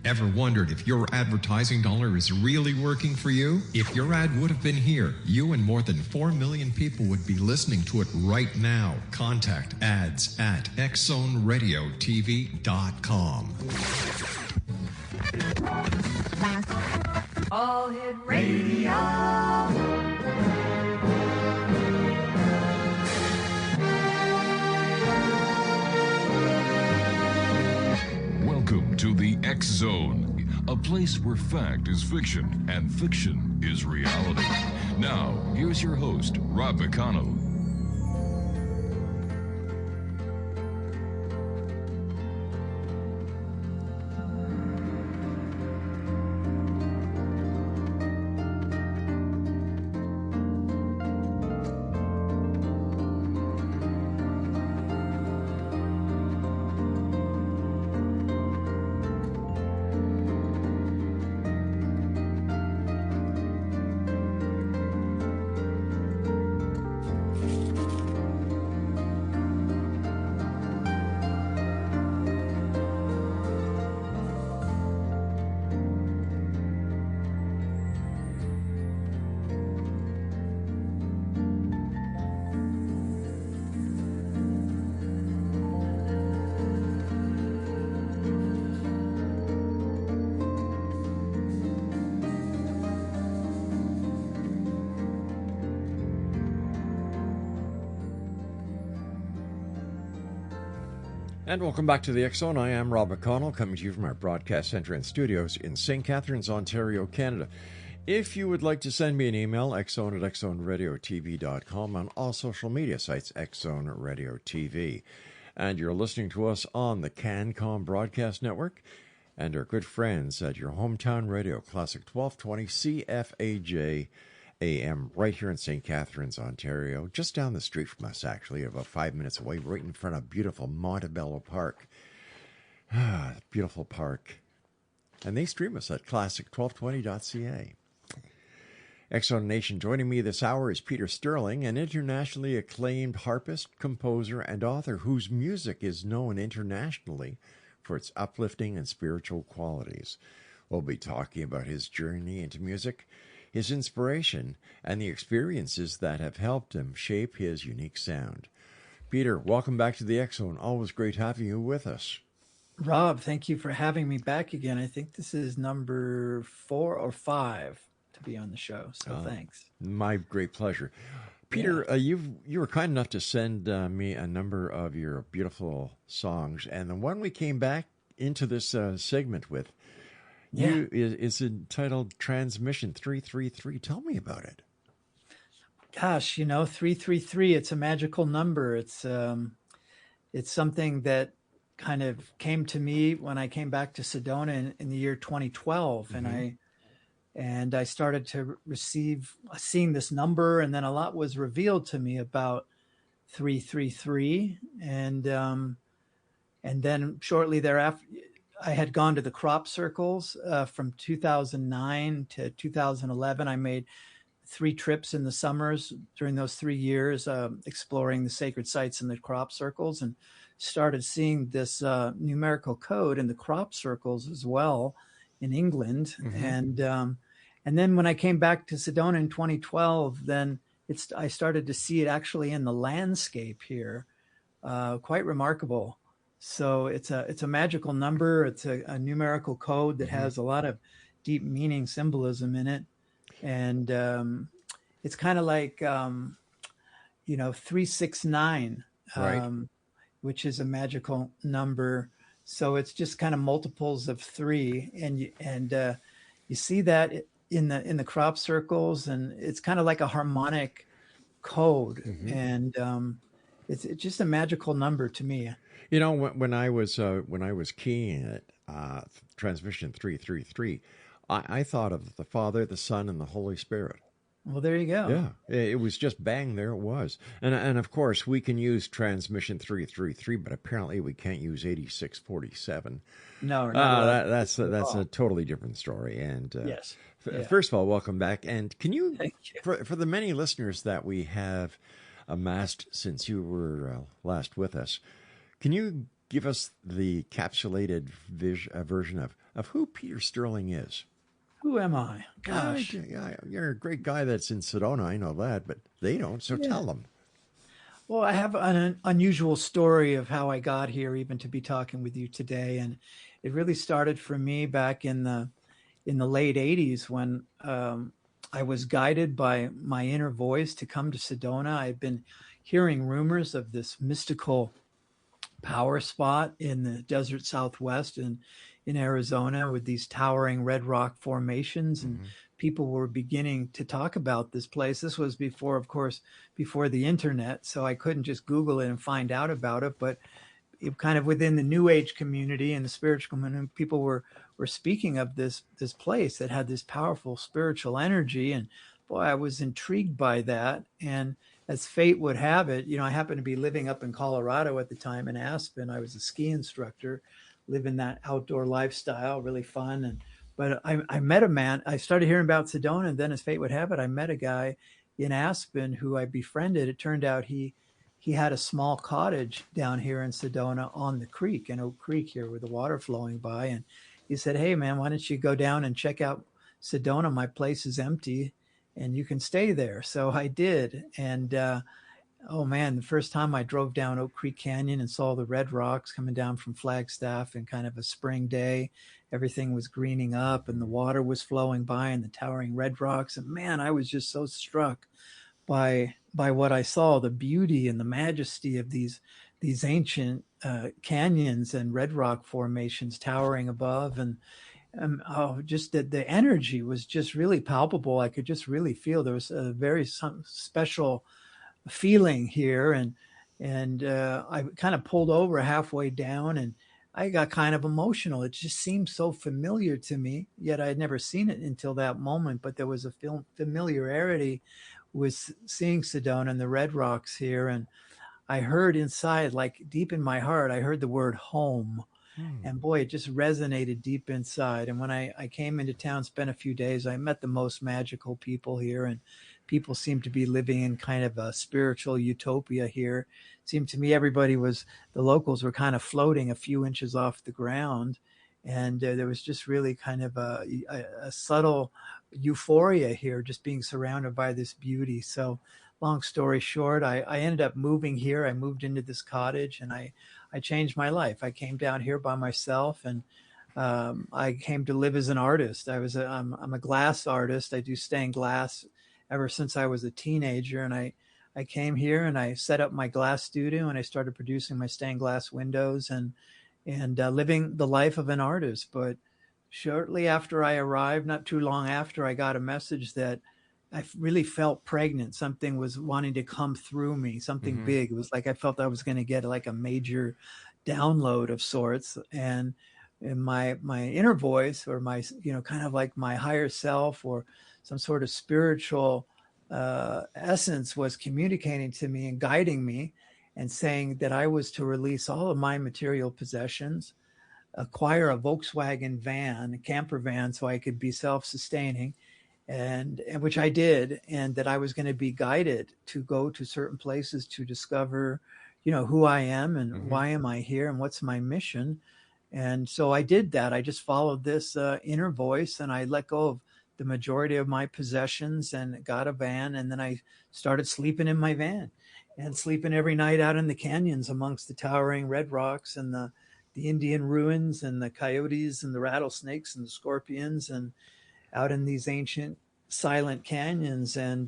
Ever wondered if your advertising dollar is really working for you? If your ad would have been here, you and more than 4 million people would be listening to it right now. Contact ads at xzoneradiotv.com. All Hit Radio. Welcome to the X Zone, a place where fact is fiction and fiction is reality. Now, here's your host, Rob McConnell. And welcome back to the X Zone. I am Rob McConnell, coming to you from our broadcast center and studios in St. Catharines, Ontario, Canada. If you would like to send me an email, xzone@xzoneradiotv.com, on all social media sites, XZone Radio TV. And you're listening to us on the CanCom Broadcast Network and our good friends at your hometown radio, Classic 1220 CFAJ AM, right here in St. Catharines, Ontario, just down the street from us, actually, about 5 minutes away, right in front of beautiful Montebello Park. Beautiful park. And they stream us at classic1220.ca. X-Zone Nation, joining me this hour is Peter Sterling, an internationally acclaimed harpist, composer, and author whose music is known internationally for its uplifting and spiritual qualities. We'll be talking about his journey into music, his inspiration, and the experiences that have helped him shape his unique sound. Peter, welcome back to the X Zone. Always great having you with us. Rob, thank you for having me back again. I think this is number 4 or 5 to be on the show, so thanks. My great pleasure. Peter, yeah. You were kind enough to send me a number of your beautiful songs, and the one we came back into this segment with is entitled Transmission 333. Tell me about it. Gosh, 333, it's a magical number. It's something that kind of came to me when I came back to Sedona in the year 2012. Mm-hmm. And I started to seeing this number, and then a lot was revealed to me about 333. And then shortly thereafter, I had gone to the crop circles from 2009 to 2011. I made 3 trips in the summers during those 3 years, exploring the sacred sites in the crop circles, and started seeing this numerical code in the crop circles as well in England. Mm-hmm. And then when I came back to Sedona in 2012, then I started to see it actually in the landscape here. Quite remarkable. So it's a magical number. It's a numerical code that has a lot of deep meaning, symbolism in it. And it's kind of like, 369, right, which is a magical number. So it's just kind of multiples of 3. And you see that in the crop circles, and it's kind of like a harmonic code. Mm-hmm. And it's just a magical number to me. When I was keying it, Transmission 333, I thought of the Father, the Son, and the Holy Spirit. Well, there you go. Yeah, it was just bang, there it was. And of course, we can use Transmission 333, but apparently we can't use 8647. No, that's a totally different story. And yes. First of all, welcome back. And can you, for the many listeners that we have amassed since you were last with us, can you give us the capsulated version of who Peter Sterling is. Who am I? Gosh. You're a great guy that's in Sedona. I know that, but they don't. So tell them. Well, I have an unusual story of how I got here, even to be talking with you today. And it really started for me back in the late 80s when I was guided by my inner voice to come to Sedona. I've been hearing rumors of this mystical power spot in the desert Southwest and in Arizona with these towering red rock formations. And people were beginning to talk about this place. This was before, of course, before the internet. So I couldn't just Google it and find out about it. But it kind of within the New Age community and the spiritual community, people were speaking of this place that had this powerful spiritual energy. And boy, I was intrigued by that. And as fate would have it, I happened to be living up in Colorado at the time in Aspen. I was a ski instructor, living that outdoor lifestyle, really fun. But I met a man. I started hearing about Sedona, and then as fate would have it, I met a guy in Aspen who I befriended. It turned out he had a small cottage down here in Sedona on the creek, in Oak Creek here, with the water flowing by. And he said, "Hey, man, why don't you go down and check out Sedona? My place is empty, and you can stay there." So I did. And oh man, the first time I drove down Oak Creek Canyon and saw the red rocks coming down from Flagstaff in kind of a spring day, everything was greening up and the water was flowing by and the towering red rocks. And man, I was just so struck by what I saw, the beauty and the majesty of these ancient canyons and red rock formations towering above. And just that the energy was just really palpable. I could just really feel there was a very special feeling here. And I kind of pulled over halfway down and I got kind of emotional. It just seemed so familiar to me, yet I had never seen it until that moment. But there was a familiarity with seeing Sedona and the red rocks here. And I heard inside, like deep in my heart, I heard the word home. And boy, it just resonated deep inside. And when I came into town, spent a few days, I met the most magical people here. And people seemed to be living in kind of a spiritual utopia here. It seemed to me the locals were kind of floating a few inches off the ground. And there was just really kind of a subtle euphoria here, just being surrounded by this beauty. So long story short, I ended up moving here. I moved into this cottage and I changed my life. I came down here by myself and I came to live as an artist. I'm a glass artist. I do stained glass ever since I was a teenager. And I came here and I set up my glass studio and I started producing my stained glass windows and living the life of an artist. But shortly after I arrived, not too long after, I got a message that I really felt pregnant. Something was wanting to come through me, something big. It was like I felt I was going to get like a major download of sorts. And my inner voice, or my, kind of like my higher self or some sort of spiritual essence, was communicating to me and guiding me and saying that I was to release all of my material possessions, acquire a Volkswagen van, a camper van, so I could be self-sustaining, and which I did, and that I was going to be guided to go to certain places to discover, who I am and why am I here and what's my mission. And so I did that. I just followed this inner voice and I let go of the majority of my possessions and got a van. And then I started sleeping in my van and sleeping every night out in the canyons amongst the towering red rocks and the Indian ruins and the coyotes and the rattlesnakes and the scorpions, and out in these ancient silent canyons. And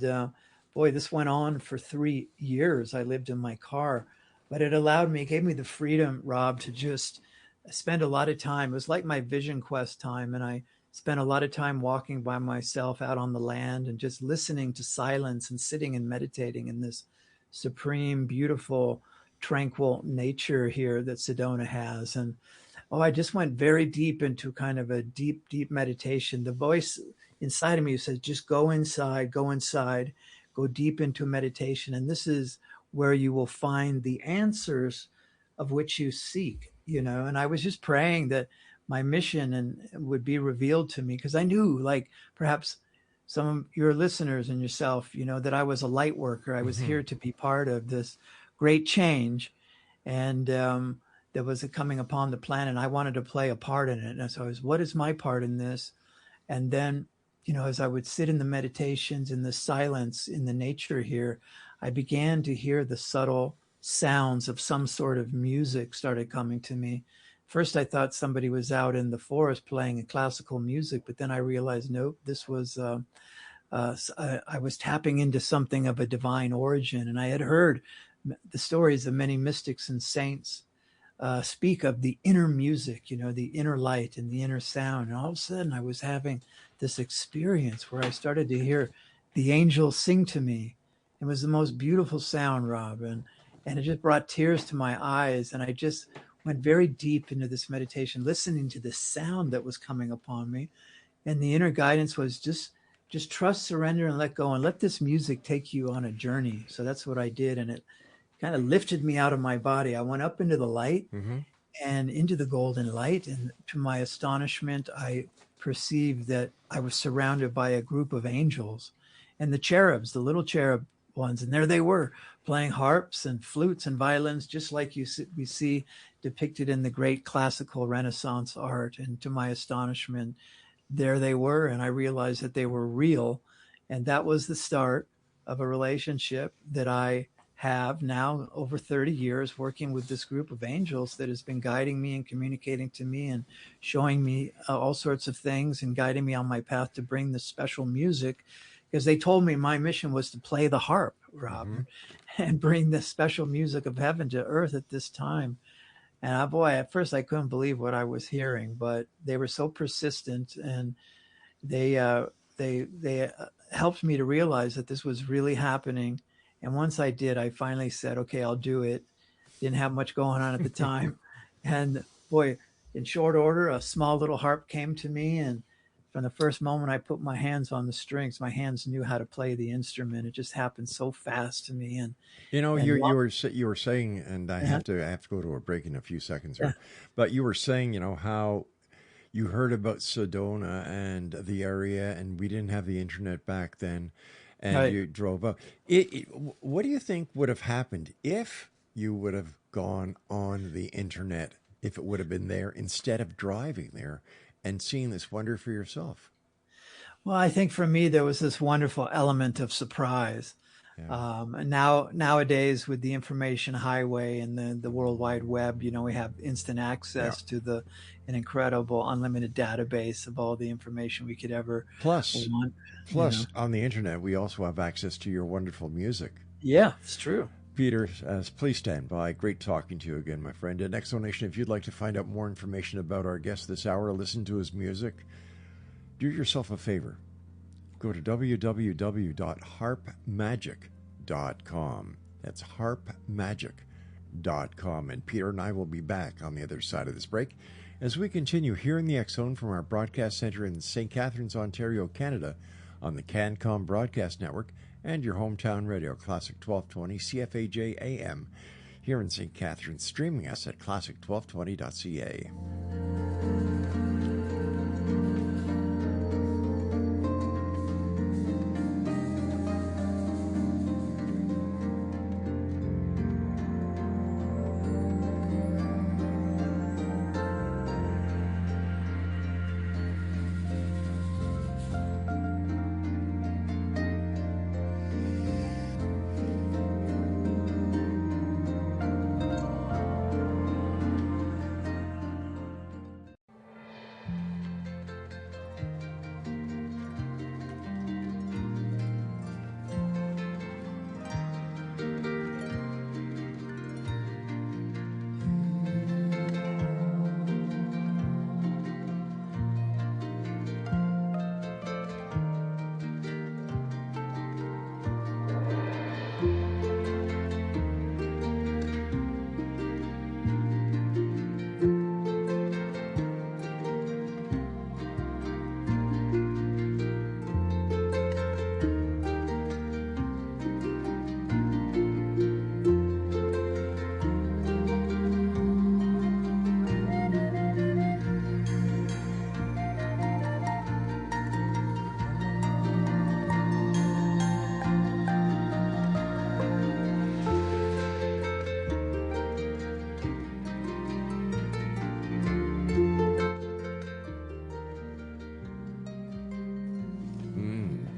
boy, this went on for 3 years. I lived in my car, but it gave me the freedom, Rob, to just spend a lot of time. It was like my vision quest time. And I spent a lot of time walking by myself out on the land and just listening to silence and sitting and meditating in this supreme, beautiful, tranquil nature here that Sedona has. And I just went very deep into kind of a deep, deep meditation. The voice inside of me says, just go inside, go deep into meditation. And this is where you will find the answers of which you seek, And I was just praying that my mission would be revealed to me, because I knew, like perhaps some of your listeners and yourself, that I was a light worker. I was here to be part of this great change. And that was coming upon the planet. I wanted to play a part in it. And so I was, what is my part in this? And then, as I would sit in the meditations, in the silence, in the nature here, I began to hear the subtle sounds of some sort of music started coming to me. First, I thought somebody was out in the forest playing classical music, but then I realized, nope, this was, I was tapping into something of a divine origin. And I had heard the stories of many mystics and saints speak of the inner music, the inner light and the inner sound. And all of a sudden I was having this experience where I started to hear the angels sing to me. It was the most beautiful sound, Rob. And it just brought tears to my eyes. And I just went very deep into this meditation, listening to the sound that was coming upon me. And the inner guidance was just trust, surrender, and let go, and let this music take you on a journey. So that's what I did. And it kind of lifted me out of my body. I went up into the light and into the golden light. And to my astonishment, I perceived that I was surrounded by a group of angels and the cherubs, the little cherub ones. And there they were, playing harps and flutes and violins, just like we see depicted in the great classical Renaissance art. And to my astonishment, there they were. And I realized that they were real. And that was the start of a relationship that I have now over 30 years, working with this group of angels that has been guiding me and communicating to me and showing me all sorts of things and guiding me on my path to bring this special music, because they told me my mission was to play the harp, Rob, and bring this special music of heaven to earth at this time. And boy, at first I couldn't believe what I was hearing, but they were so persistent, and they helped me to realize that this was really happening. And once I did, I finally said, okay, I'll do it. Didn't have much going on at the time. And boy, in short order, a small little harp came to me. And from the first moment I put my hands on the strings, my hands knew how to play the instrument. It just happened so fast to me. And you were saying, and I have to go to a break in a few seconds here, but you were saying, how you heard about Sedona and the area, and we didn't have the internet back then. And you drove up. What do you think would have happened if you would have gone on the internet, if it would have been there, instead of driving there and seeing this wonder for yourself? Well, I think for me, there was this wonderful element of surprise. Yeah. Nowadays, with the information highway and the World Wide Web, we have instant access to an incredible unlimited database of all the information we could ever want. Plus, on the internet, we also have access to your wonderful music. Yeah, it's true. Peter, please stand by. Great talking to you again, my friend. And Exonation, if you'd like to find out more information about our guest this hour, listen to his music, do yourself a favor. Go to www.harpmagic.com. That's harpmagic.com. And Peter and I will be back on the other side of this break as we continue here in the X Zone from our broadcast center in St. Catharines, Ontario, Canada, on the CanCom Broadcast Network and your hometown radio, Classic 1220 CFAJ AM, here in St. Catharines, streaming us at classic1220.ca.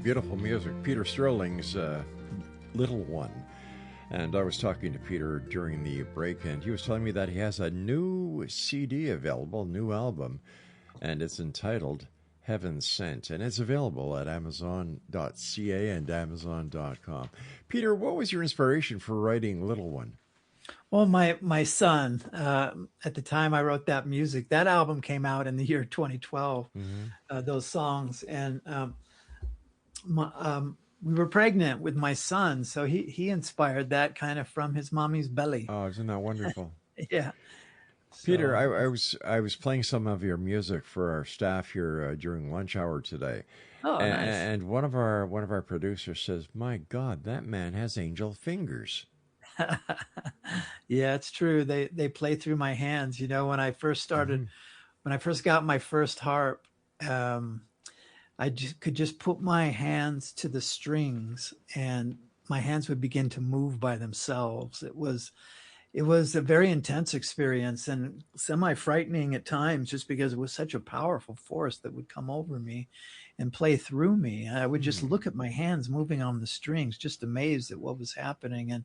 beautiful music. Peter Sterling's Little One. And I was talking to Peter during the break, and he was telling me that he has a new CD available, new album, and it's entitled Heaven Sent, and it's available at Amazon.ca and Amazon.com. Peter, what was your inspiration for writing Little One? Well, my son, at the time I wrote that music, that album came out in the year 2012, those songs. And we were pregnant with my son. So he inspired that kind of from his mommy's belly. Oh, isn't that wonderful? Yeah. Peter, I was playing some of your music for our staff here during lunch hour today. Oh, nice. And one of our producers says, "My God, that man has angel fingers." Yeah, it's true. They play through my hands. You know, when I first started, when I first got my first harp, I could just put my hands to the strings and my hands would begin to move by themselves. It was a very intense experience and semi-frightening at times, just because it was such a powerful force that would come over me and play through me. I would just look at my hands moving on the strings, just amazed at what was happening. And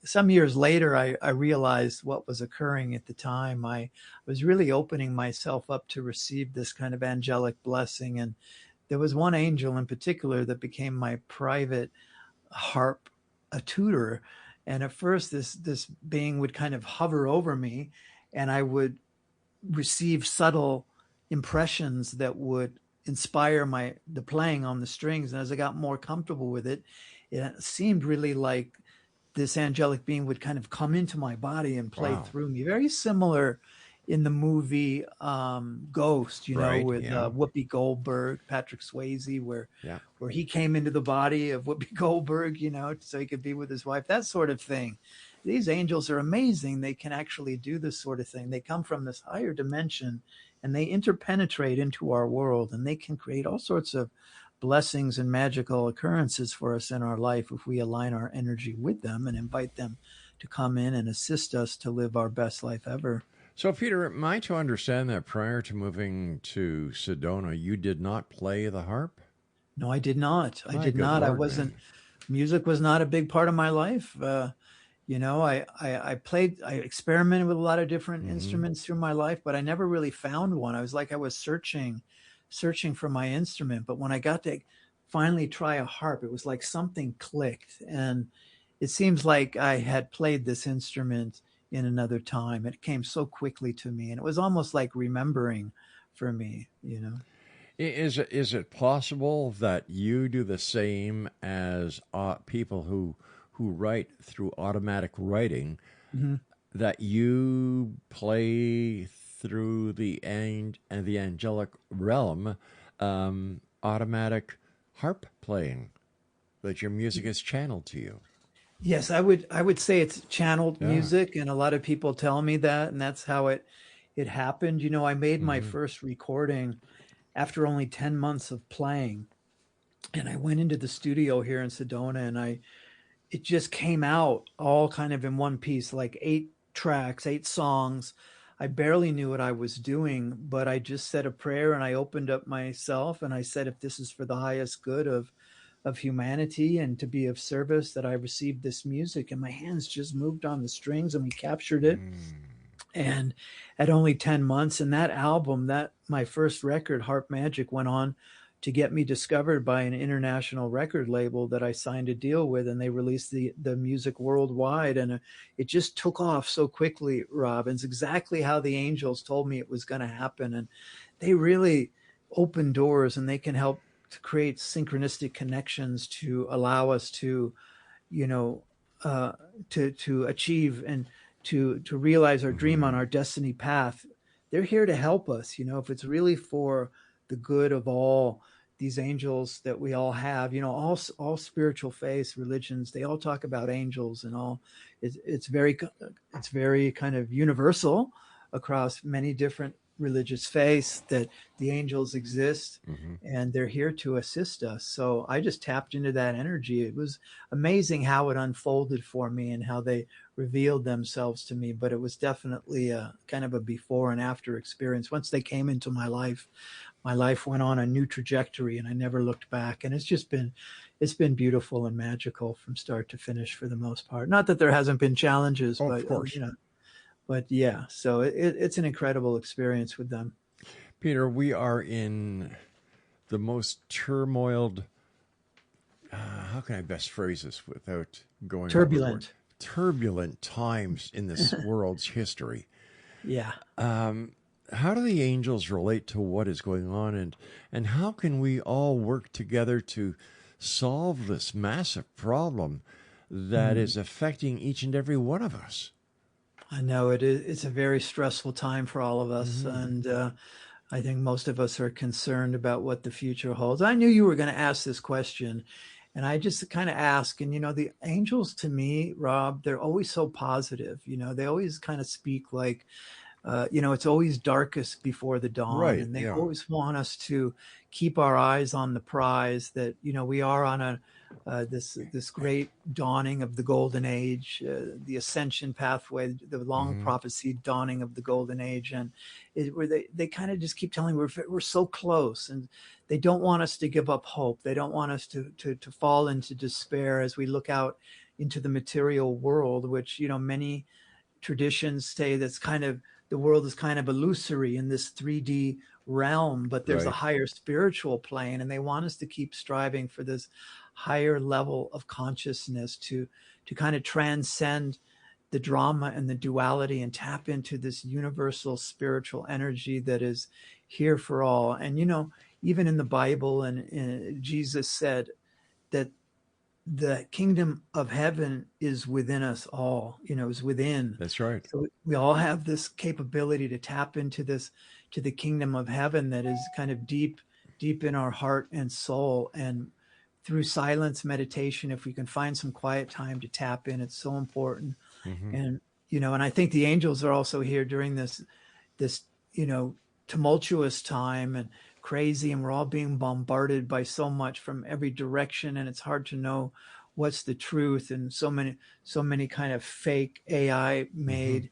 some years later, I realized what was occurring at the time. I was really opening myself up to receive this kind of angelic blessing. And there was one angel in particular that became my private harp tutor. And at first, this being would kind of hover over me, and I would receive subtle impressions that would inspire the playing on the strings. And as I got more comfortable with it, it seemed really like this angelic being would kind of come into my body and play through me. Very similar in the movie Ghost, you know, with Whoopi Goldberg, Patrick Swayze, where he came into the body of Whoopi Goldberg, you know, so he could be with his wife, that sort of thing. These angels are amazing. They can actually do this sort of thing. They come from this higher dimension and they interpenetrate into our world, and they can create all sorts of blessings and magical occurrences for us in our life if we align our energy with them and invite them to come in and assist us to live our best life ever. So, Peter, am I to understand that prior to moving to Sedona, you did not play the harp? No, I did not. I did not. I wasn't. Music was not a big part of my life. You know, I experimented with a lot of different instruments through my life, but I never really found one. I was searching for my instrument. But when I got to finally try a harp, it was like something clicked. And it seems like I had played this instrument in another time. It came so quickly to me, and it was almost like remembering for me, you know. Is it possible that you do the same as people who write through automatic writing, that you play through the angelic realm, automatic harp playing, that your music is channeled to you? Yes, I would say it's channeled music, and a lot of people tell me that, and that's how it happened. You know, I made my first recording after only 10 months of playing, and I went into the studio here in Sedona, and it just came out all kind of in one piece, like 8 tracks, 8 songs. I barely knew what I was doing, but I just said a prayer and I opened up myself and I said, if this is for the highest good of humanity and to be of service, that I received this music, and my hands just moved on the strings and we captured it. And at only 10 months, and that album, that my first record, Harp Magic, went on to get me discovered by an international record label that I signed a deal with, and they released the music worldwide. And it just took off so quickly, Rob. And it's exactly how the angels told me it was going to happen. And they really open doors, and they can help to create synchronistic connections to allow us to, you know, to achieve and to realize our dream on our destiny path. They're here to help us, you know, if it's really for the good of all these angels that we all have, you know, all spiritual faiths, religions, they all talk about angels and all. It's very kind of universal across many different religious faiths that the angels exist and they're here to assist us. So I just tapped into that energy. It was amazing how it unfolded for me and how they revealed themselves to me, but it was definitely a kind of a before and after experience. Once they came into my life, my life went on a new trajectory, and I never looked back. And it's been beautiful and magical from start to finish for the most part. Not that there hasn't been challenges, Oh, but of course. but yeah. So it's an incredible experience with them. Peter, we are in the most turmoiled. How can I best phrase this without going Turbulent. Turbulent times in this world's history. Yeah. How do the angels relate to what is going on, and how can we all work together to solve this massive problem that is affecting each and every one of us? I know it's a very stressful time for all of us, and I think most of us are concerned about what the future holds. I knew you were going to ask this question, and I just kind of ask. And the angels, to me, Rob, they're always so positive. They always kind of speak like, it's always darkest before the dawn, Right, and they yeah. always want us to keep our eyes on the prize. That we are on this great dawning of the golden age, the ascension pathway, the long prophesied dawning of the golden age, and where they kind of just keep telling we're so close, and they don't want us to give up hope. They don't want us to fall into despair as we look out into the material world, which many traditions say that's kind of the world is kind of illusory in this 3D realm, but there's a Right. higher spiritual plane, and they want us to keep striving for this higher level of consciousness to kind of transcend the drama and the duality and tap into this universal spiritual energy that is here for all. And even in the Bible, and Jesus said that the kingdom of heaven is within us all, is within. That's right. So we all have this capability to tap into to the kingdom of heaven that is kind of deep in our heart and soul. And through silence meditation, if we can find some quiet time to tap in, it's so important. And, and I think the angels are also here during this, tumultuous time and crazy, and we're all being bombarded by so much from every direction, and it's hard to know what's the truth, and so many kind of fake AI made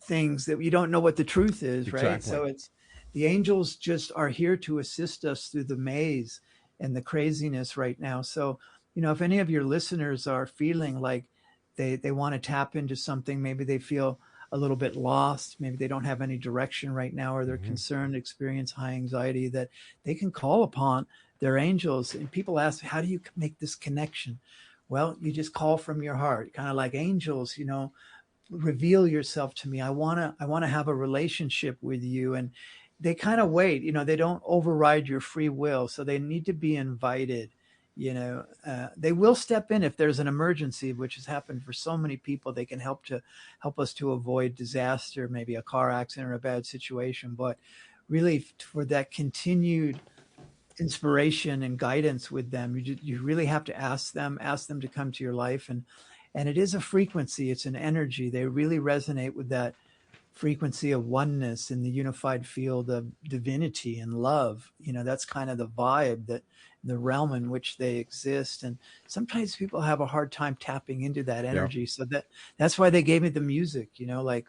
things that you don't know what the truth is, right? Exactly. So it's the angels just are here to assist us through the maze and the craziness right now. So if any of your listeners are feeling like they want to tap into something, maybe they feel a little bit lost, maybe they don't have any direction right now, or they're concerned, experience high anxiety, that they can call upon their angels. And people ask, how do you make this connection? Well, you just call from your heart, kind of like angels, reveal yourself to me. I want to have a relationship with you. And they kind of wait, they don't override your free will. So they need to be invited. They will step in if there's an emergency, which has happened for so many people. They can help us to avoid disaster, maybe a car accident or a bad situation. But really, for that continued inspiration and guidance with them, you really have to ask them to come to your life. And it is a frequency, it's an energy. They really resonate with that frequency of oneness in the unified field of divinity and love. That's kind of the vibe, that the realm in which they exist. And sometimes people have a hard time tapping into that energy. So that's why they gave me the music. Like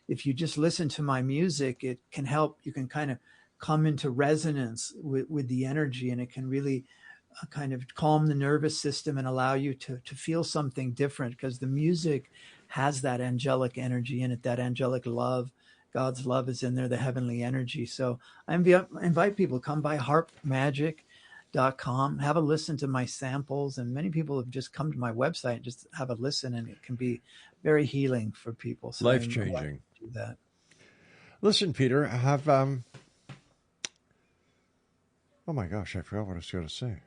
if you just listen to my music, it can help. You can kind of come into resonance with the energy, and it can really kind of calm the nervous system and allow you to feel something different, because the music has that angelic energy in it, that angelic love. God's love is in there, the heavenly energy. So I invite people, come by harpmagic.com, have a listen to my samples. And many people have just come to my website and just have a listen, and it can be very healing for people. So Life-changing. Do that. Listen, Peter, I have oh my gosh, I forgot what I was going to say.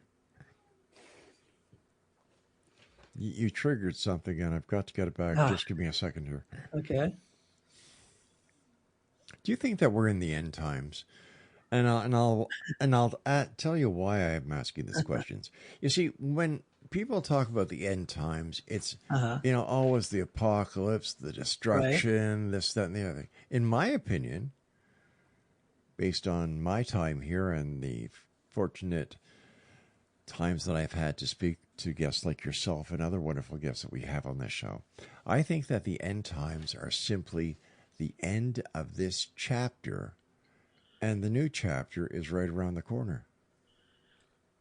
You triggered something, and I've got to get it back. Just give me a second here. Okay. Do you think that we're in the end times? And I'll tell you why I'm asking these questions. You see, when people talk about the end times, it's always the apocalypse, the destruction, this, that, and the other thing. In my opinion, based on my time here and the fortunate times that I've had to speak to guests like yourself and other wonderful guests that we have on this show, I think that the end times are simply the end of this chapter And the new chapter is right around the corner.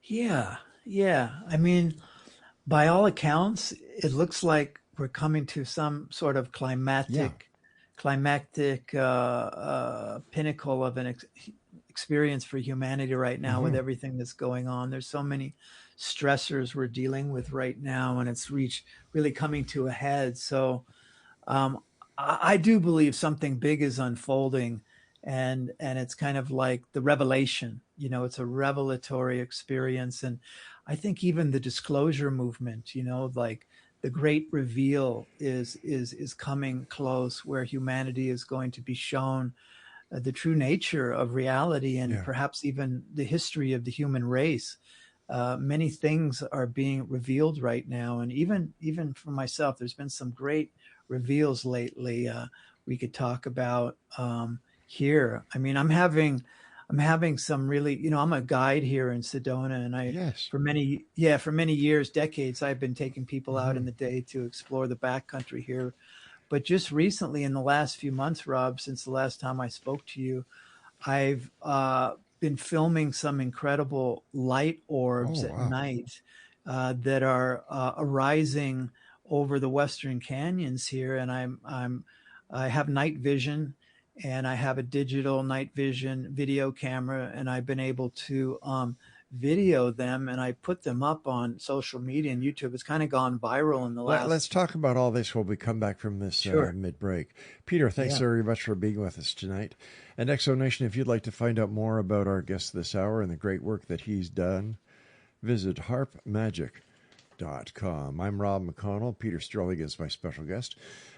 Yeah, yeah. I mean, by all accounts, it looks like we're coming to some sort of Yeah. climactic pinnacle of an experience for humanity right now with Hmm. everything that's going on. There's so many stressors we're dealing with right now, and it's reached really coming to a head. So um, I do believe something big is unfolding, and it's kind of like the revelation. You know, it's a revelatory experience, and I think even the disclosure movement. You know, like the great reveal is coming close, where humanity is going to be shown the true nature of reality and Yeah. perhaps even the history of the human race. Many things are being revealed right now, and even for myself, there's been some great reveals lately. We could talk about here. I mean, I'm having some really, you know, I'm a guide here in Sedona, and Yes. for many years, decades, I've been taking people out Hmm. in the day to explore the backcountry here. But just recently, in the last few months, Rob, since the last time I spoke to you, I've been filming some incredible light Oh, orbs at wow. night that are arising over the western canyons here, and I have night vision, and I have a digital night vision video camera, and I've been able to video them, and I put them up on social media and YouTube. It's kind of gone viral in the Let's last. talk about all this when we come back from this Sure. mid break. Peter, thanks Yeah. very much for being with us tonight. And Exonation, if you'd like to find out more about our guest this hour and the great work that he's done, visit harpmagic.com. I'm Rob McConnell. Peter Sterling is my special guest.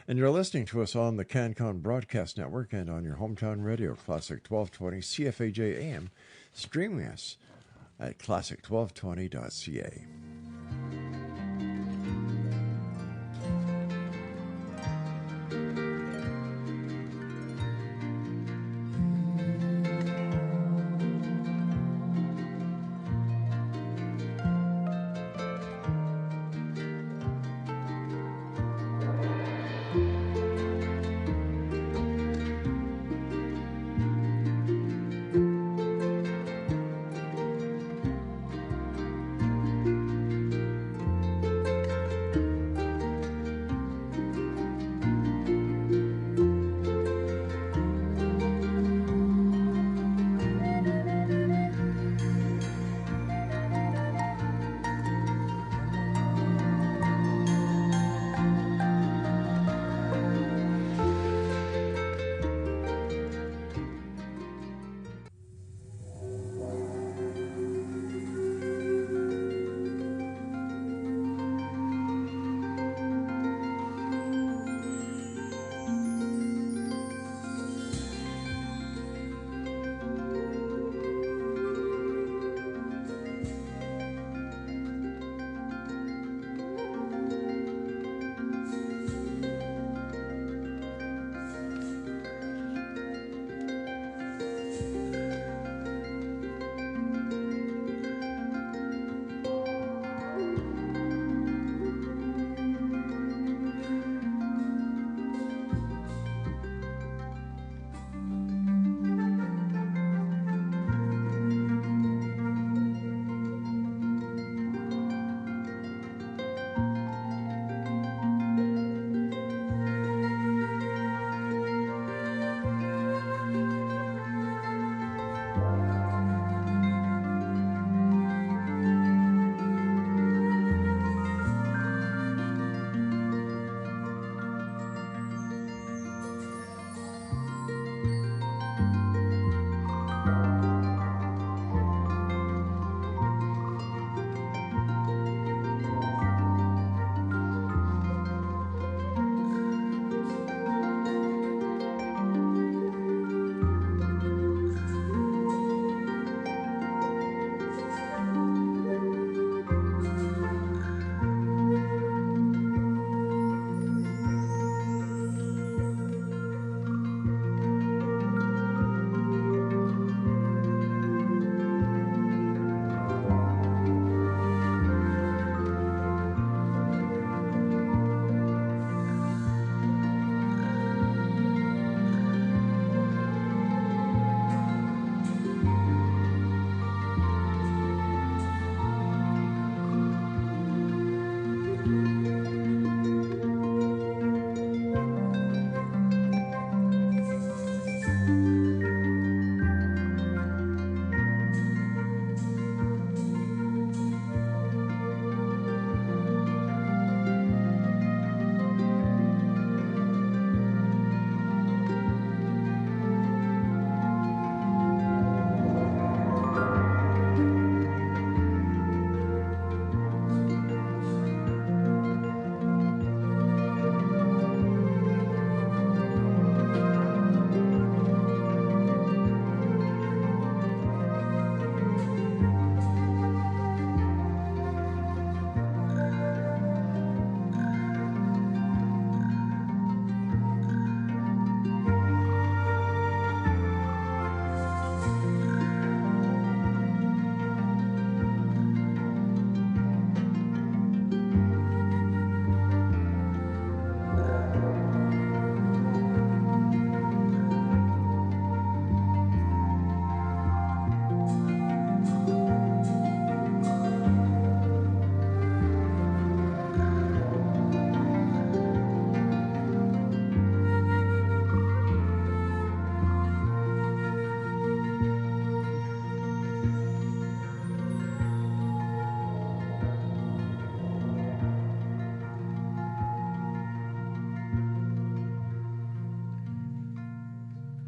And you're listening to us on the CanCon Broadcast Network and on your hometown radio, Classic 1220 CFAJ AM, streaming us at classic1220.ca.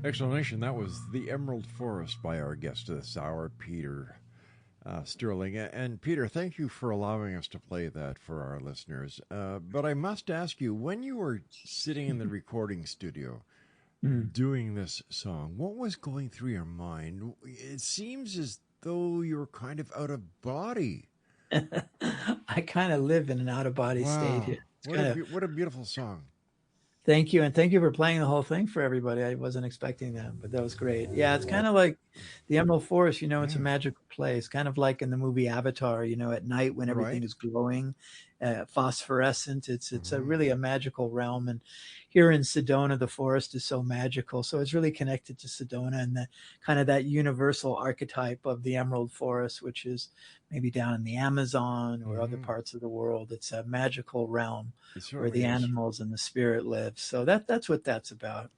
Explanation, that was The Emerald Forest by our guest this hour, Peter Sterling. And Peter, thank you for allowing us to play that for our listeners. But I must ask you, when you were sitting in the recording studio doing this song, what was going through your mind? It seems as though you were kind of out of body. I kind of live in an out of body state Wow. here. It's What a beautiful song. Thank you. And thank you for playing the whole thing for everybody. I wasn't expecting that, but that was great. Yeah, it's kind of like the Emerald Forest, it's a magical place, kind of like in the movie Avatar, at night when everything is glowing, phosphorescent. It's a really a magical realm. And here in Sedona, the forest is so magical. So it's really connected to Sedona and the kind of that universal archetype of the Emerald Forest, which is maybe down in the Amazon or other parts of the world. It's a magical realm where the animals and the spirit live. So that's what that's about.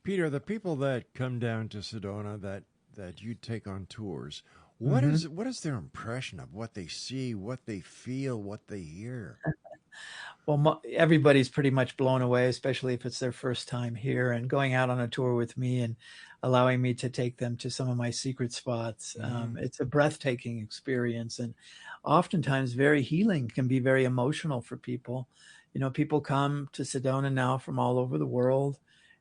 Peter, the people that come down to Sedona that you take on tours, what is their impression of what they see, what they feel, what they hear? Well, everybody's pretty much blown away, especially if it's their first time here and going out on a tour with me and allowing me to take them to some of my secret spots. It's a breathtaking experience and oftentimes very healing, can be very emotional for people. People come to Sedona now from all over the world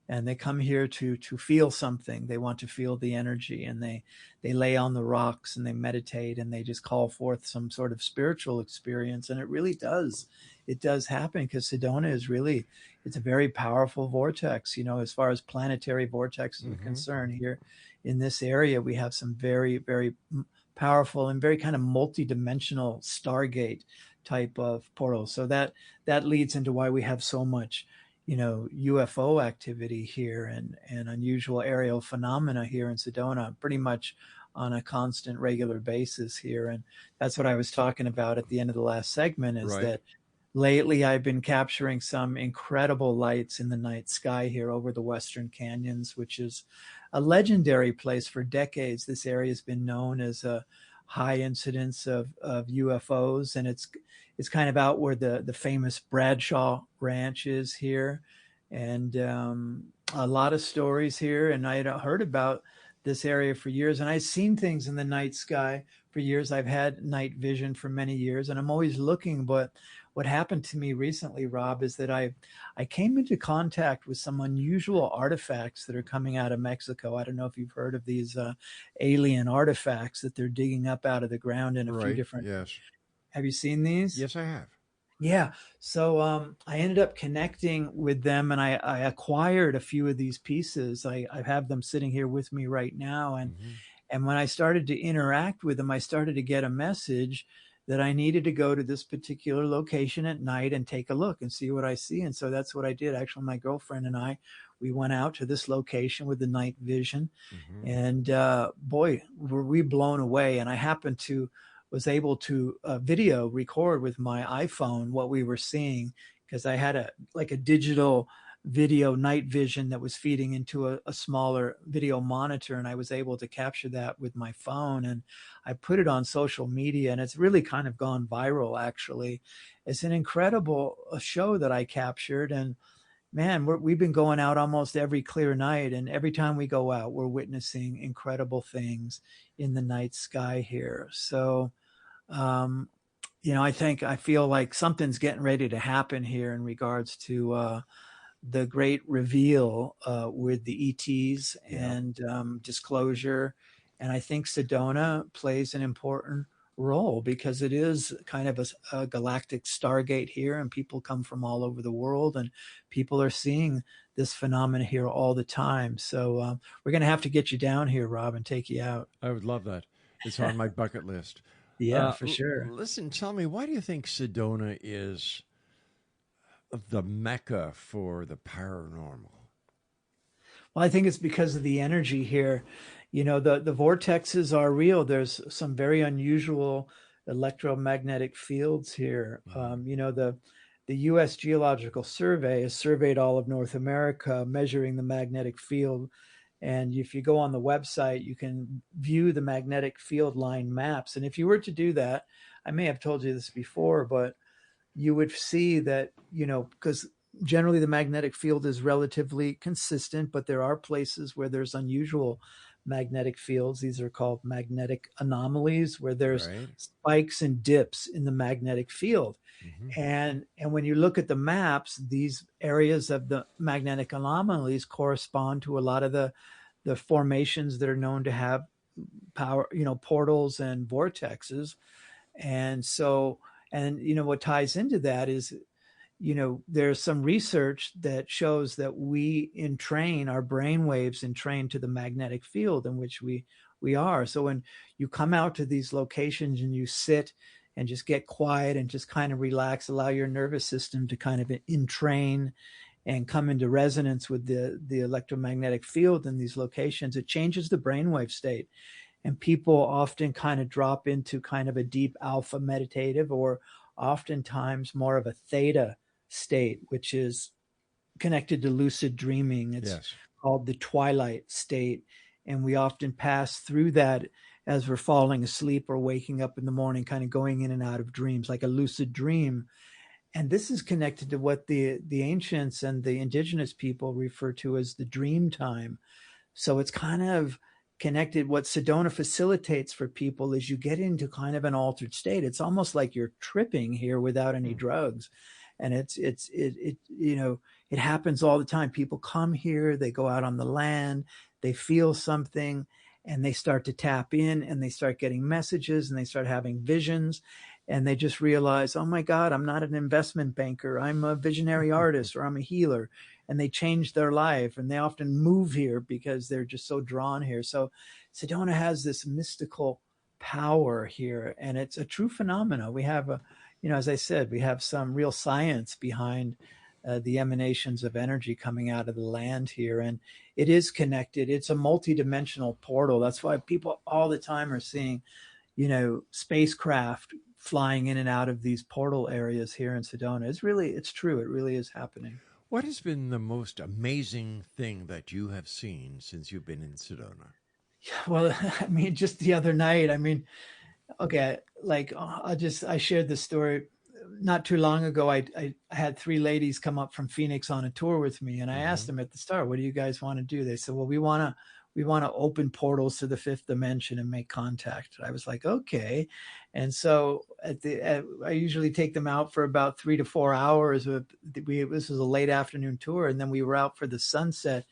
and they come here to feel something. They want to feel the energy and they lay on the rocks and they meditate and they just call forth some sort of spiritual experience. And it really does. It does happen because Sedona is it's a very powerful vortex. As far as planetary vortexes are concerned, here in this area, we have some very, very powerful and very kind of multi-dimensional Stargate type of portals. So that leads into why we have so much, UFO activity here and unusual aerial phenomena here in Sedona, pretty much on a constant, regular basis here. And that's what I was talking about at the end of the last segment is that lately I've been capturing some incredible lights in the night sky here over the Western Canyons, which is a legendary place for decades. This area has been known as a high incidence of UFOs, and it's kind of out where the famous Bradshaw Ranch is here, and a lot of stories here. And I had heard about this area for years, and I've seen things in the night sky for years. I've had night vision for many years, and I'm always looking. But what happened to me recently, Rob, is that I came into contact with some unusual artifacts that are coming out of Mexico. I don't know if you've heard of these alien artifacts that they're digging up out of the ground in a few different. Yes. Have you seen these? Yes, I have. Yeah. So I ended up connecting with them and I acquired a few of these pieces. I have them sitting here with me right now. And when I started to interact with them, I started to get a message that I needed to go to this particular location at night and take a look and see what I see. And so that's what I did. Actually, my girlfriend and I, we went out to this location with the night vision. And boy, were we blown away. And I was able to video record with my iPhone what we were seeing because I had a digital video night vision that was feeding into a smaller video monitor, and I was able to capture that with my phone, and I put it on social media, and it's really kind of gone viral. Actually, it's an incredible show that I captured, and man, we've been going out almost every clear night, and every time we go out, we're witnessing incredible things in the night sky here. So I feel like something's getting ready to happen here in regards to the great reveal with the ETs and disclosure. And I think Sedona plays an important role because it is kind of a galactic Stargate here, and people come from all over the world, and people are seeing this phenomena here all the time. So we're going to have to get you down here, Rob, and take you out. I would love that. It's on my bucket list. Yeah, for sure. Listen, tell me, why do you think Sedona is the mecca for the paranormal? Well, I think it's because of the energy here. The vortexes are real. There's some very unusual electromagnetic fields here. The U.S. Geological Survey has surveyed all of North America, measuring the magnetic field. And if you go on the website, you can view the magnetic field line maps. And if you were to do that, I may have told you this before, but you would see that, because generally the magnetic field is relatively consistent, but there are places where there's unusual magnetic fields. These are called magnetic anomalies, where there's Right. spikes and dips in the magnetic field. Mm-hmm. And when you look at the maps, these areas of the magnetic anomalies correspond to a lot of the formations that are known to have power, portals and vortexes. And so, and what ties into that is, there's some research that shows that we entrain our brain waves entrain to the magnetic field in which we are. So when you come out to these locations and you sit and just get quiet and just kind of relax, allow your nervous system to kind of entrain and come into resonance with the electromagnetic field in these locations, it changes the brainwave state. And people often kind of drop into kind of a deep alpha meditative, or oftentimes more of a theta state, which is connected to lucid dreaming. It's called the twilight state. And we often pass through that as we're falling asleep or waking up in the morning, kind of going in and out of dreams, like a lucid dream. And this is connected to what the ancients and the indigenous people refer to as the dream time. So it's kind of connected. What Sedona facilitates for people is you get into kind of an altered state. It's almost like you're tripping here without any drugs. And it happens all the time. People come here, they go out on the land, they feel something, and they start to tap in, and they start getting messages, and they start having visions, and they just realize, oh my God, I'm not an investment banker. I'm a visionary artist, or I'm a healer. And they change their life, and they often move here because they're just so drawn here. So Sedona has this mystical power here, and it's a true phenomena. We have as I said, we have some real science behind the emanations of energy coming out of the land here, and it is connected. It's a multidimensional portal. That's why people all the time are seeing, spacecraft flying in and out of these portal areas here in Sedona. It's true. It really is happening. What has been the most amazing thing that you have seen since you've been in Sedona? Well, I mean, just the other night, okay, like I shared this story not too long ago. I had 3 ladies come up from Phoenix on a tour with me, and I asked them at the start, what do you guys want to do? They said, well, we want to open portals to the 5th dimension and make contact. I was like, okay. And so I usually take them out for about 3 to 4 hours. This was a late afternoon tour, and then we were out for the sunset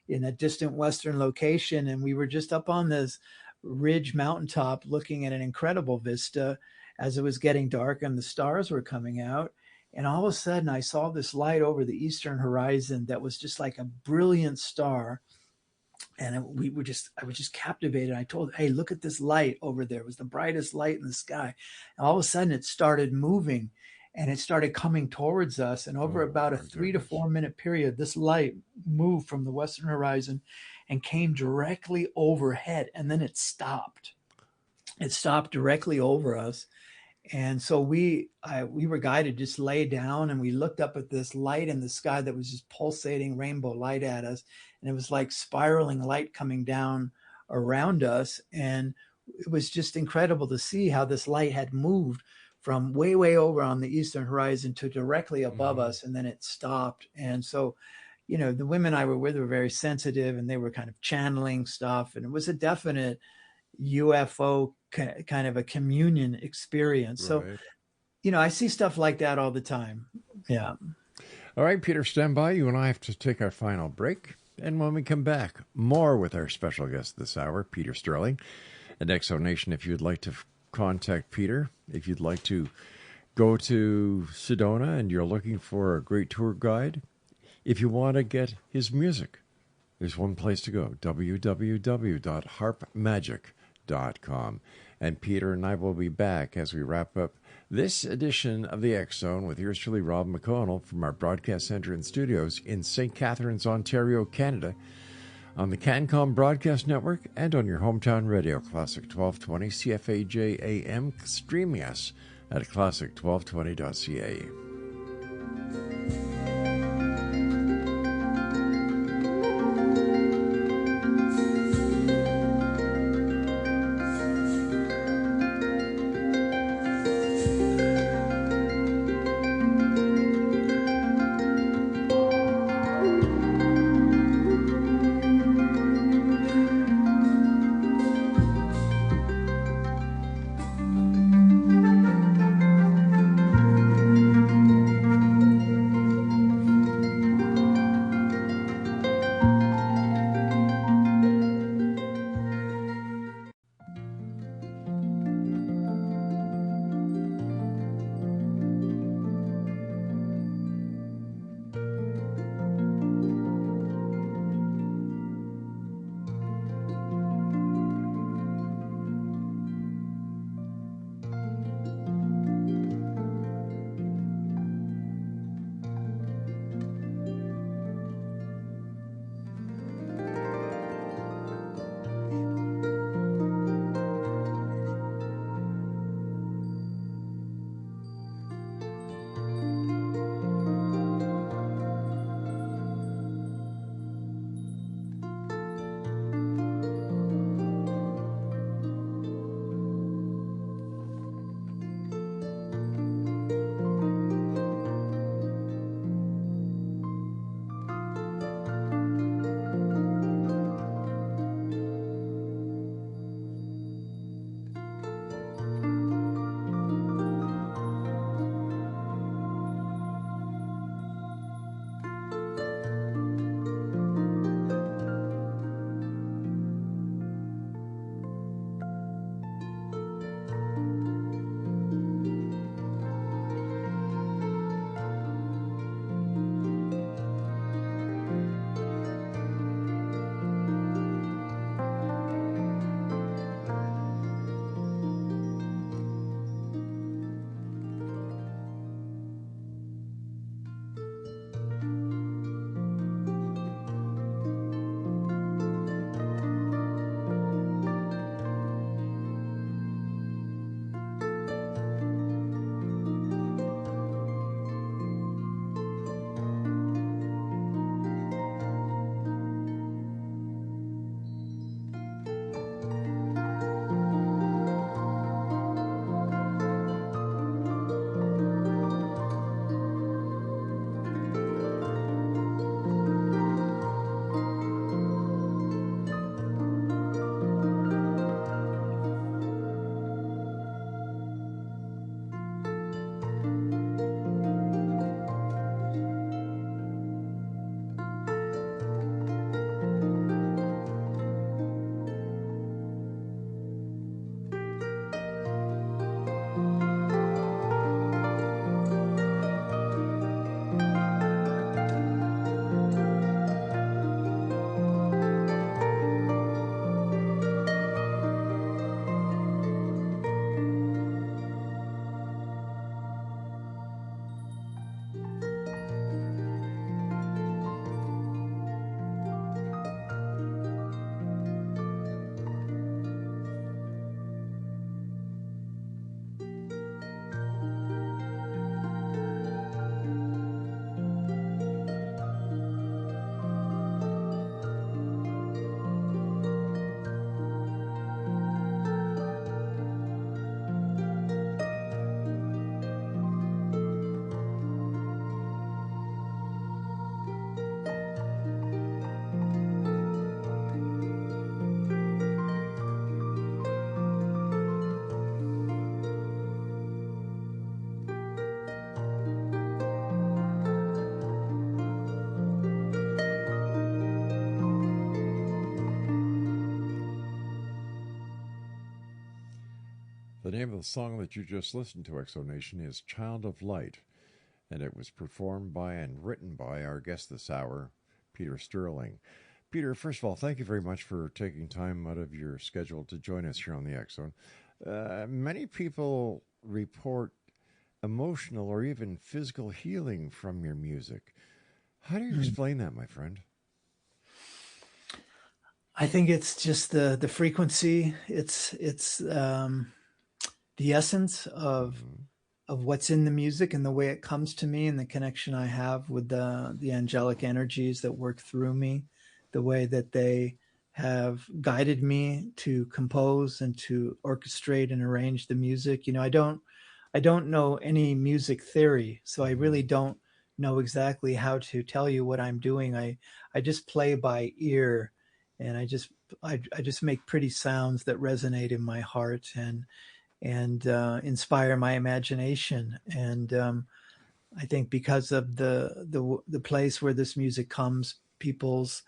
in a distant western location, and we were just up on this ridge mountaintop looking at an incredible vista as it was getting dark and the stars were coming out. And all of a sudden I saw this light over the eastern horizon that was just like a brilliant star. And I was just captivated. I told, hey, look at this light over there. It was the brightest light in the sky. And all of a sudden it started moving, and it started coming towards us. And over about a 3 to 4 minute period, this light moved from the western horizon and came directly overhead. And then it stopped. It stopped directly over us. And so we were guided, just lay down, and we looked up at this light in the sky that was just pulsating rainbow light at us. And it was like spiraling light coming down around us. And it was just incredible to see how this light had moved from way, way over on the eastern horizon to directly above us. And then it stopped. And so, the women I were with were very sensitive, and they were kind of channeling stuff. And it was a definite UFO kind of a communion experience. Right. So, I see stuff like that all the time. Yeah. All right, Peter, stand by. You and I have to take our final break. And when we come back, more with our special guest this hour, Peter Sterling. And Exonation, if you'd like to contact Peter, if you'd like to go to Sedona and you're looking for a great tour guide, if you want to get his music, there's one place to go, www.harpmagic.com. And Peter and I will be back as we wrap up this edition of the X Zone with yours truly, Rob McConnell, from our broadcast center and studios in St. Catharines, Ontario, Canada, on the CanCom Broadcast Network and on your hometown radio, Classic 1220 CFAJ AM, streaming us at classic1220.ca. The name of the song that you just listened to, Exonation, is Child of Light, and it was performed by and written by our guest this hour, Peter Sterling. Peter, first of all, thank you very much for taking time out of your schedule to join us here on the X Zone. Many people report emotional or even physical healing from your music. How do you explain that, my friend? I think it's just the frequency. It's the essence of what's in the music and the way it comes to me and the connection I have with the angelic energies that work through me, the way that they have guided me to compose and to orchestrate and arrange the music. You know, I don't know any music theory, so I really don't know exactly how to tell you what I'm doing. I just play by ear, and I just make pretty sounds that resonate in my heart and inspire my imagination. And I think because of the place where this music comes, people's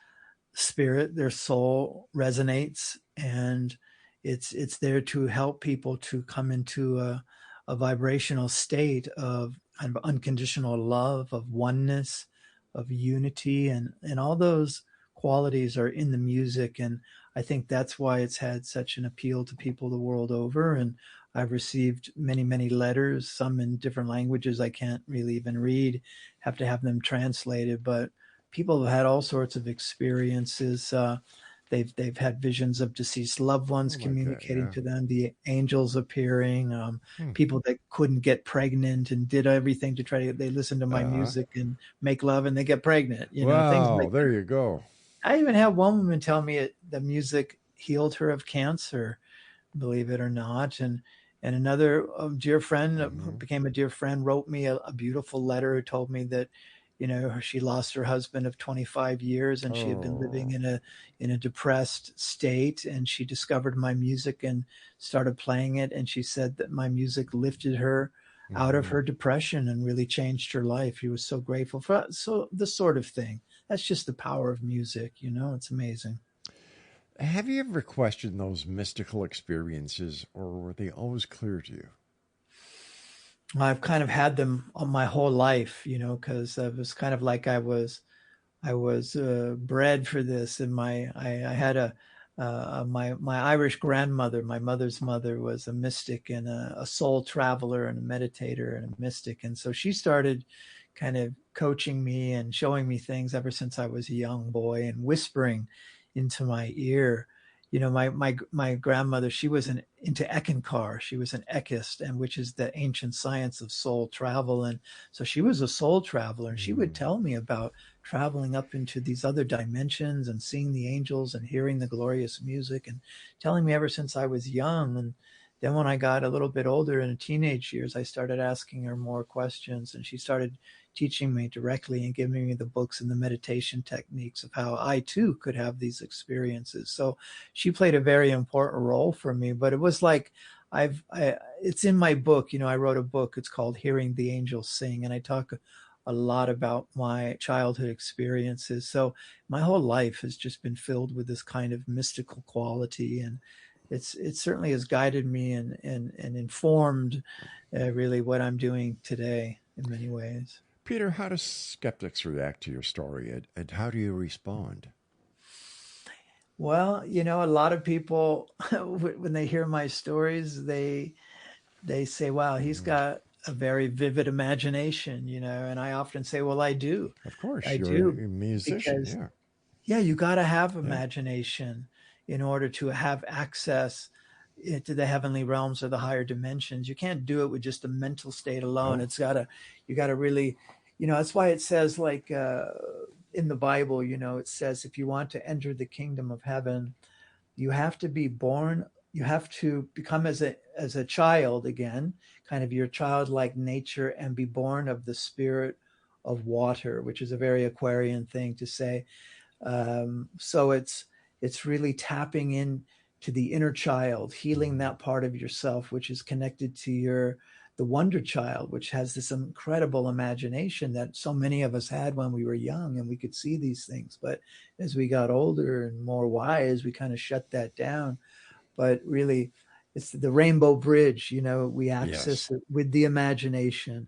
spirit, their soul resonates, and it's there to help people to come into a vibrational state of kind of unconditional love, of oneness, of unity, and all those qualities are in the music. And I think that's why it's had such an appeal to people the world over. And I've received many, many letters, some in different languages I can't really even read, have to have them translated. But people have had all sorts of experiences. They've had visions of deceased loved ones communicating to them, the angels appearing, people that couldn't get pregnant and did everything to try to, they listen to my music and make love and they get pregnant, you know, things like there that. you go. I even had one woman tell me the music healed her of cancer, believe it or not. And another dear friend who became a dear friend wrote me a beautiful letter who told me that, you know, she lost her husband of 25 years and she had been living in a depressed state, and she discovered my music and started playing it. And she said that my music lifted her out of her depression and really changed her life. She was so grateful for it. So this sort of thing. That's just the power of music, you know, it's amazing. Have you ever questioned those mystical experiences, or were they always clear to you? I've kind of had them all my whole life, you know, because it was kind of like I was bred for this. And I had my Irish grandmother, my mother's mother, was a mystic and a soul traveler and a meditator and a mystic. And so she started kind of coaching me and showing me things ever since I was a young boy and whispering into my ear. You know, my grandmother, she was into Eckankar. She was an Ekist, and which is the ancient science of soul travel. And so she was a soul traveler, and she would tell me about traveling up into these other dimensions and seeing the angels and hearing the glorious music, and telling me ever since I was young. And then when I got a little bit older in the teenage years, I started asking her more questions, and she started teaching me directly and giving me the books and the meditation techniques of how I too could have these experiences. So she played a very important role for me. But it was like it's in my book. You know, I wrote a book. It's called Hearing the Angels Sing, and I talk a lot about my childhood experiences. So my whole life has just been filled with this kind of mystical quality, and it certainly has guided me and informed really what I'm doing today in many ways. Peter, how do skeptics react to your story, and how do you respond? Well, you know, a lot of people, when they hear my stories, they say, wow, he's got a very vivid imagination, you know. And I often say, well, I do. Of course, I you're do. a musician, Because, yeah, you got to have imagination in order to have access to the heavenly realms or the higher dimensions. You can't do it with just a mental state alone. You got to really, you know, that's why it says, like in the Bible, you know, it says if you want to enter the kingdom of heaven, you have to be born, you have to become as a child again, kind of your childlike nature, and be born of the spirit of water, which is a very Aquarian thing to say. So it's really tapping in to the inner child, healing that part of yourself, which is connected to the wonder child, which has this incredible imagination that so many of us had when we were young and we could see these things. But as we got older and more wise, we kind of shut that down. But really, it's the rainbow bridge. We access Yes. it with the imagination.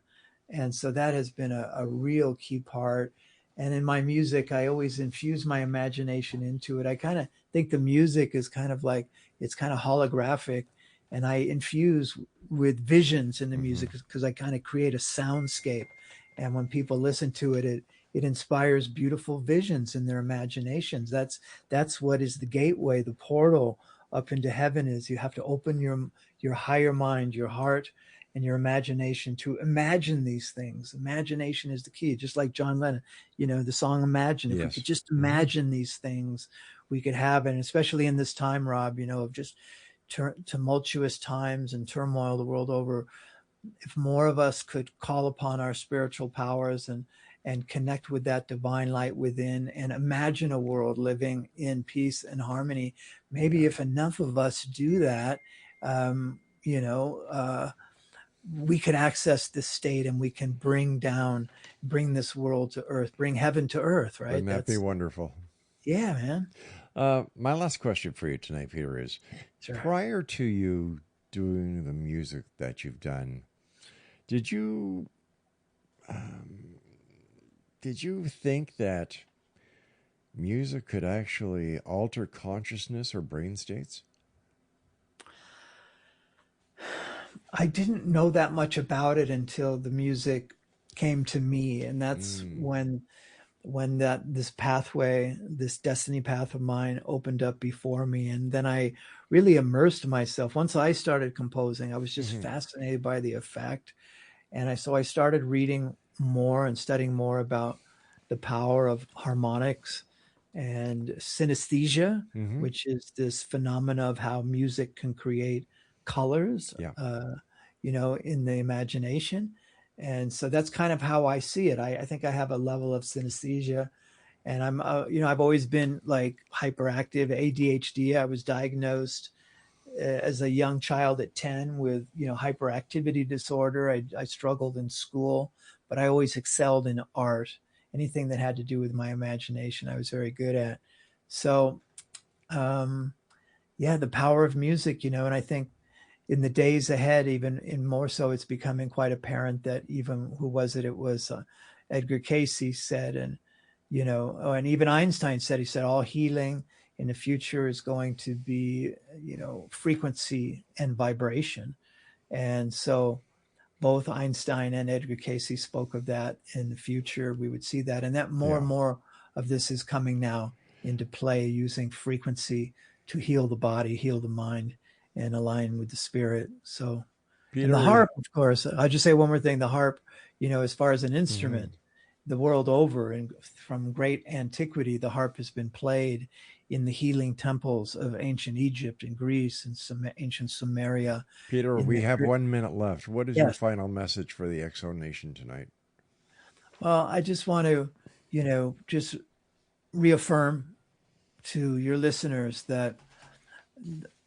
And so that has been a real key part. And in my music, I always infuse my imagination into it. I kind of think the music is kind of like, it's kind of holographic. And I infuse with visions in the Hmm. music because I kind of create a soundscape. And when people listen to it, it inspires beautiful visions in their imaginations. That's what is the gateway, the portal up into heaven. Is you have to open your higher mind, your heart, and your imagination to imagine these things. Imagination is the key, just like John Lennon, the song Imagine. If we could Yes. just Hmm. imagine these things, we could have it. And especially in this time, Rob, of just tumultuous times and turmoil the world over, if more of us could call upon our spiritual powers and connect with that divine light within and imagine a world living in peace and harmony, maybe Yeah. if enough of us do that, um, you know, uh, we could access this state and we can bring this world to earth, bring heaven to earth, right? Wouldn't that be That's, wonderful? yeah, man. My last question for you tonight, Peter, is Sure. prior to you doing the music that you've done, did you um, did you think that music could actually alter consciousness or brain states? I didn't know that much about it until the music came to me. And that's Mm. when this pathway, this destiny path of mine opened up before me. And then I really immersed myself. Once I started composing, I was just Hmm. fascinated by the effect. And I started reading more and studying more about the power of harmonics and synesthesia, Hmm. which is this phenomena of how music can create colors, Yeah. in the imagination. And so that's kind of how I see it. I think I have a level of synesthesia, and I've always been like hyperactive, ADHD. I was diagnosed as a young child at 10 with, hyperactivity disorder. I struggled in school, but I always excelled in art. Anything that had to do with my imagination, I was very good at. So, um, yeah, the power of music, and I think in the days ahead, even in more so, it's becoming quite apparent that even who was it? It was Edgar Cayce said, and and even Einstein said, he said all healing in the future is going to be, frequency and vibration. And so both Einstein and Edgar Cayce spoke of that in the future. We would see that, and that more Yeah. and more of this is coming now into play, using frequency to heal the body, heal the mind, and align with the spirit. So, and Peter, the harp, of course, I'll just say one more thing. The harp, as far as an mhm. instrument, the world over and from great antiquity, the harp has been played in the healing temples of ancient Egypt and Greece and some ancient Sumeria. Peter, In we the have 1 minute left. What is your Yes, final message for the Exo Nation tonight? well, I just want to, just reaffirm to your listeners that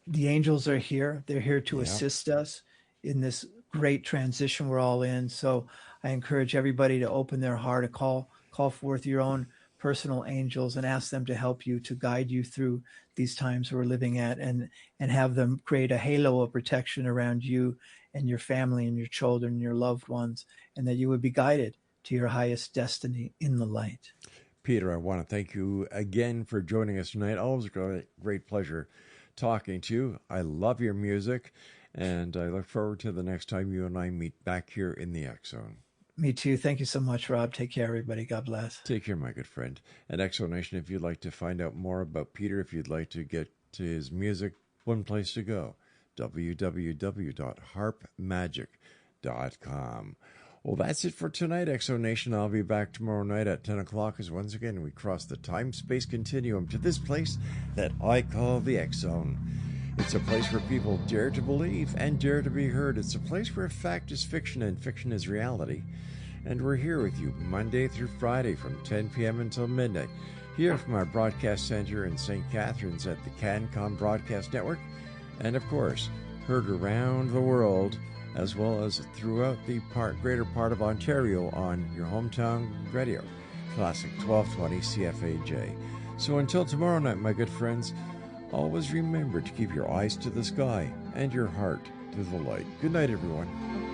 the angels are here. They're here to Yeah. assist us in this great transition we're all in. So I encourage everybody to open their heart and call forth your own personal angels and ask them to help you, to guide you through these times we're living at, and have them create a halo of protection around you and your family and your children and your loved ones, and that you would be guided to your highest destiny in the light. Peter, I want to thank you again for joining us tonight. Always a great pleasure talking to you. I love your music, and I look forward to the next time you and I meet back here in the X Zone. Me too. Thank you so much, Rob. Take care, everybody. God bless. Take care, my good friend. And Exo Nation, if you'd like to find out more about Peter, if you'd like to get to his music, one place to go, www.harpmagic.com. Well, that's it for tonight, Exo Nation. I'll be back tomorrow night at 10 o'clock as once again we cross the time-space continuum to this place that I call the X Zone. It's a place where people dare to believe and dare to be heard. It's a place where fact is fiction and fiction is reality. And we're here with you Monday through Friday from 10 p.m. until midnight, here from our broadcast center in St. Catharines at the CanCom Broadcast Network, and of course, heard around the world, as well as throughout the greater part of Ontario on your hometown radio, Classic 1220 CFAJ. So until tomorrow night, my good friends, Always remember to keep your eyes to the sky and your heart to the light. Good night, everyone.